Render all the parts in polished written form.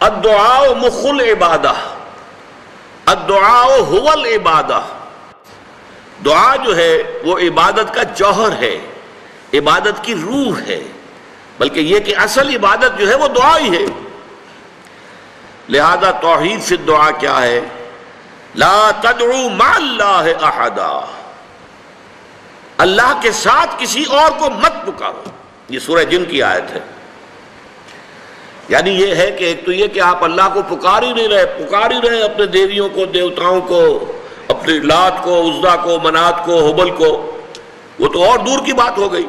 الدعاء مخ العبادہ، الدعاء هو العبادہ، دعا جو ہے وہ عبادت کا جوہر ہے، عبادت کی روح ہے، بلکہ یہ کہ اصل عبادت جو ہے وہ دعا ہی ہے۔ لہذا توحید فی الدعاء کیا ہے؟ لا تدعو مع اللہ احدا، اللہ کے ساتھ کسی اور کو مت پکارو۔ یہ سورہ جن کی آیت ہے۔ یعنی یہ ہے کہ ایک تو یہ کہ آپ اللہ کو پکار ہی رہے اپنے دیویوں کو، دیوتاؤں کو، اپنے لات کو، عزا کو، منات کو، حبل کو، وہ تو اور دور کی بات ہو گئی۔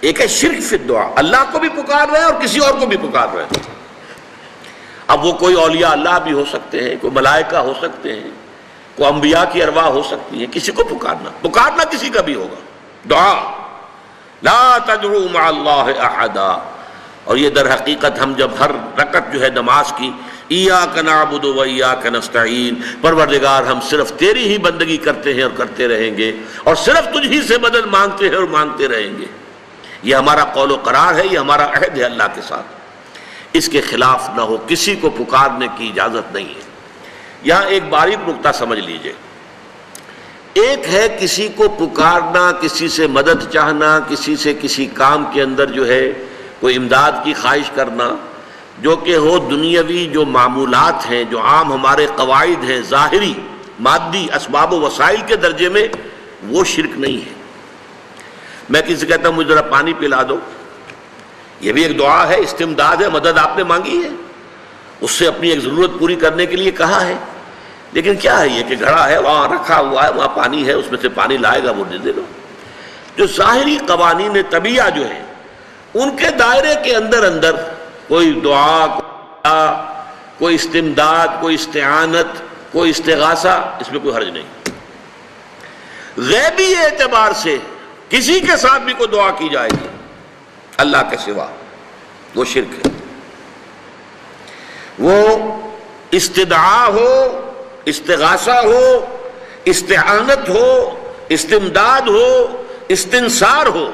ایک ہے شرک فی الدعاء، اللہ کو بھی پکار رہے اور کسی اور کو بھی پکار رہے۔ اب وہ کوئی اولیاء اللہ بھی ہو سکتے ہیں، کوئی ملائکہ ہو سکتے ہیں، کوئی انبیاء کی ارواح ہو سکتی ہیں، کسی کو پکارنا کسی کا بھی ہوگا۔ دعا لا تدعو مع اللہ احدا، اور یہ در حقیقت ہم جب ہر رکعت جو ہے نماز کی ایاک نعبد و ایاک نستعین، پروردگار ہم صرف تیری ہی بندگی کرتے ہیں اور کرتے رہیں گے، اور صرف تجھ ہی سے مدد مانگتے ہیں اور مانگتے رہیں گے، یہ ہمارا قول و قرار ہے، یہ ہمارا عہد ہے اللہ کے ساتھ، اس کے خلاف نہ ہو، کسی کو پکارنے کی اجازت نہیں ہے۔ یہاں ایک باریک نکتہ سمجھ لیجئے، ایک ہے کسی کو پکارنا، کسی سے مدد چاہنا، کسی سے کسی کام کے اندر جو ہے کوئی امداد کی خواہش کرنا، جو کہ ہو دنیاوی جو معمولات ہیں، جو عام ہمارے قواعد ہیں، ظاہری مادی اسباب و وسائل کے درجے میں، وہ شرک نہیں ہے۔ میں کسی سے کہتا ہوں مجھے ذرا پانی پلا دو، یہ بھی ایک دعا ہے، استمداد ہے، مدد آپ نے مانگی ہے، اس سے اپنی ایک ضرورت پوری کرنے کے لیے کہا ہے، لیکن کیا ہے یہ کہ گھڑا ہے، وہاں رکھا ہوا ہے، وہاں پانی ہے، اس میں سے پانی لائے گا وہ دے دو۔ جو ظاہری قوانین طبیعہ جو ہیں ان کے دائرے کے اندر کوئی دعا، کوئی استمداد، کوئی استعانت، کوئی استغاثہ، اس میں کوئی حرج نہیں۔ غیبی اعتبار سے کسی کے ساتھ بھی کوئی دعا کی جائے گی اللہ کے سوا، وہ شرک ہے۔ وہ استدعا ہو، استغاثہ ہو، استعانت ہو، استمداد ہو، استنصار ہو،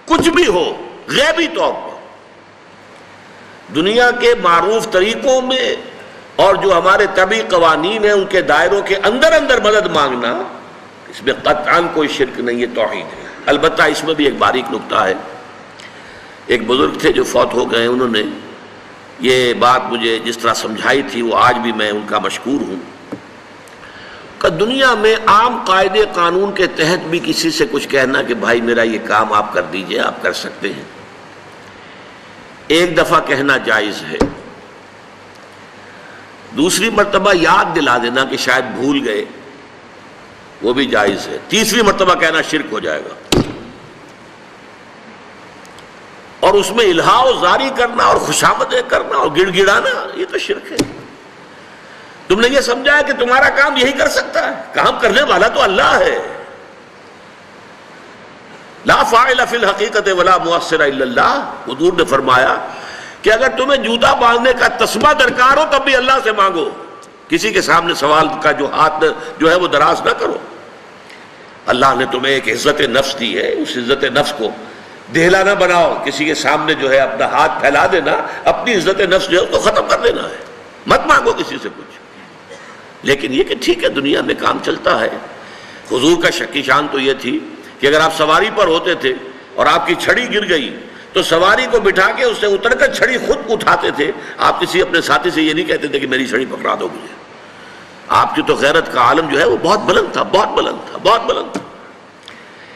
کچھ بھی ہو، غیبی طور پر دنیا کے معروف طریقوں میں اور جو ہمارے طبعی قوانین ہیں ان کے دائروں کے اندر مدد مانگنا، اس میں قطعاً کوئی شرک نہیں ہے، توحید ہے۔ البتہ اس میں بھی ایک باریک نکتہ ہے۔ ایک بزرگ تھے جو فوت ہو گئے، انہوں نے یہ بات مجھے جس طرح سمجھائی تھی وہ آج بھی میں ان کا مشکور ہوں کہ دنیا میں عام قاعدے قانون کے تحت بھی کسی سے کچھ کہنا کہ بھائی میرا یہ کام آپ کر دیجئے، آپ کر سکتے ہیں، ایک دفعہ کہنا جائز ہے، دوسری مرتبہ یاد دلا دینا کہ شاید بھول گئے، وہ بھی جائز ہے، تیسری مرتبہ کہنا شرک ہو جائے گا، اور اس میں الہا و زاری کرنا اور خوشامدیں کرنا اور گڑ گڑانا، یہ تو شرک ہے۔ تم نے یہ سمجھا ہے کہ تمہارا کام یہی کر سکتا ہے، کام کرنے والا تو اللہ ہے۔ لا فاعل فی الحقیقت ولا مؤثر الا اللہ، حضور نے فرمایا کہ اگر تمہیں جوتا باندھنے کا تسمہ درکار ہو تب بھی اللہ سے مانگو، کسی کے سامنے سوال کا جو ہاتھ جو ہے وہ دراز نہ کرو۔ اللہ نے تمہیں ایک عزت نفس دی ہے، اس عزت نفس کو دہلا نہ بناؤ، کسی کے سامنے جو ہے اپنا ہاتھ پھیلا دینا، اپنی عزت نفس جو ہے اس کو ختم کر دینا ہے، مت مانگو کسی سے کچھ۔ لیکن یہ کہ ٹھیک ہے دنیا میں کام چلتا ہے۔ حضور کا شکی شان تو یہ تھی کہ اگر آپ سواری پر ہوتے تھے اور آپ کی چھڑی گر گئی تو سواری کو بٹھا کے اس سے اتر کر چھڑی خود اٹھاتے تھے، آپ کسی اپنے ساتھی سے یہ نہیں کہتے تھے کہ میری چھڑی پکڑا دو مجھے۔ آپ کی تو غیرت کا عالم جو ہے وہ بہت بلند تھا، بہت بلند تھا، بہت بلند تھا۔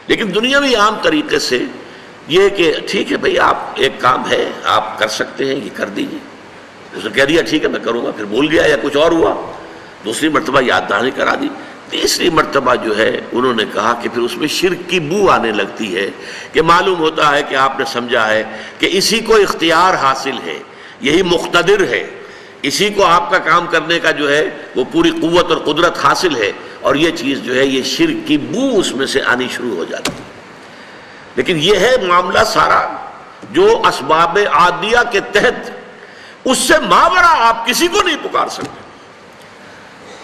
لیکن دنیاوی عام طریقے سے یہ کہ ٹھیک ہے بھئی آپ ایک کام ہے آپ کر سکتے ہیں، یہ کر دیجیے، اس نے کہہ دیا ٹھیک ہے میں کروں گا، پھر بھول گیا یا کچھ اور ہوا، دوسری مرتبہ یاد دہانی کرا دی، تیسری مرتبہ جو ہے انہوں نے کہا کہ پھر اس میں شرک کی بو آنے لگتی ہے کہ معلوم ہوتا ہے کہ آپ نے سمجھا ہے کہ اسی کو اختیار حاصل ہے، یہی مقتدر ہے، اسی کو آپ کا کام کرنے کا جو ہے وہ پوری قوت اور قدرت حاصل ہے، اور یہ چیز جو ہے یہ شرک کی بو اس میں سے آنی شروع ہو جاتی ہے۔ لیکن یہ ہے معاملہ سارا جو اسباب عادیہ کے تحت، اس سے ماورا آپ کسی کو نہیں پکار سکتے۔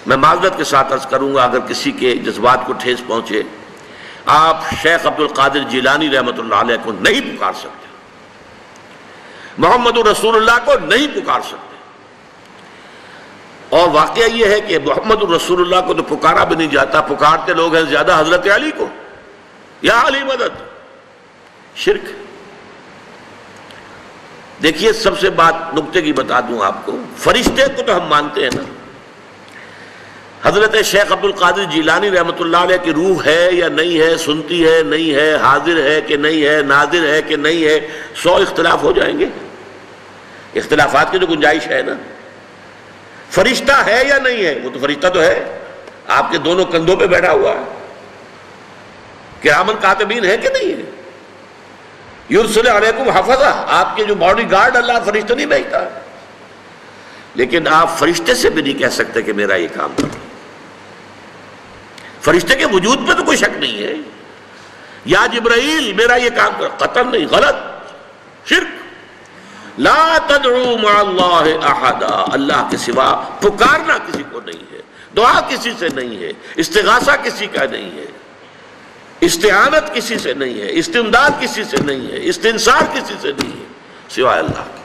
میں معذرت کے ساتھ عرض کروں گا اگر کسی کے جذبات کو ٹھیس پہنچے، آپ شیخ عبد القادر جیلانی رحمۃ اللہ علیہ کو نہیں پکار سکتے، محمد رسول اللہ کو نہیں پکار سکتے، اور واقعہ یہ ہے کہ محمد الرسول اللہ کو تو پکارا بھی نہیں جاتا، پکارتے لوگ ہیں زیادہ حضرت علی کو، یا علی مدد، شرک۔ دیکھیے سب سے بات نکتے کی بتا دوں آپ کو، فرشتے کو تو ہم مانتے ہیں نا، حضرت شیخ عبد القادر جیلانی رحمۃ اللہ علیہ کی روح ہے یا نہیں ہے، سنتی ہے نہیں ہے، حاضر ہے کہ نہیں ہے، ناظر ہے کہ نہیں ہے، 100 اختلاف ہو جائیں گے، اختلافات کی تو گنجائش ہے نا۔ فرشتہ ہے یا نہیں ہے؟ وہ تو فرشتہ تو ہے، آپ کے دونوں کندھوں پہ بیٹھا ہوا ہے، کرامن کاتبین ہے کہ نہیں ہے؟ یرسل علیکم حفظہ، آپ کے جو باڈی گارڈ اللہ فرشتہ نہیں بھیجتا، لیکن آپ فرشتے سے بھی نہیں کہہ سکتے کہ میرا یہ کام کرو۔ فرشتے کے وجود پہ تو کوئی شک نہیں ہے، یا جبرائیل میرا یہ کام کرو، قطعاً نہیں، غلط، شرک۔ لا تدعو مع اللہ احدا، اللہ کے سوا پکارنا کسی کو نہیں ہے، دعا کسی سے نہیں ہے، استغاثہ کسی کا نہیں ہے، استعانت کسی سے نہیں ہے، استمداد کسی سے نہیں ہے، استنصار کسی سے نہیں ہے، سوائے اللہ۔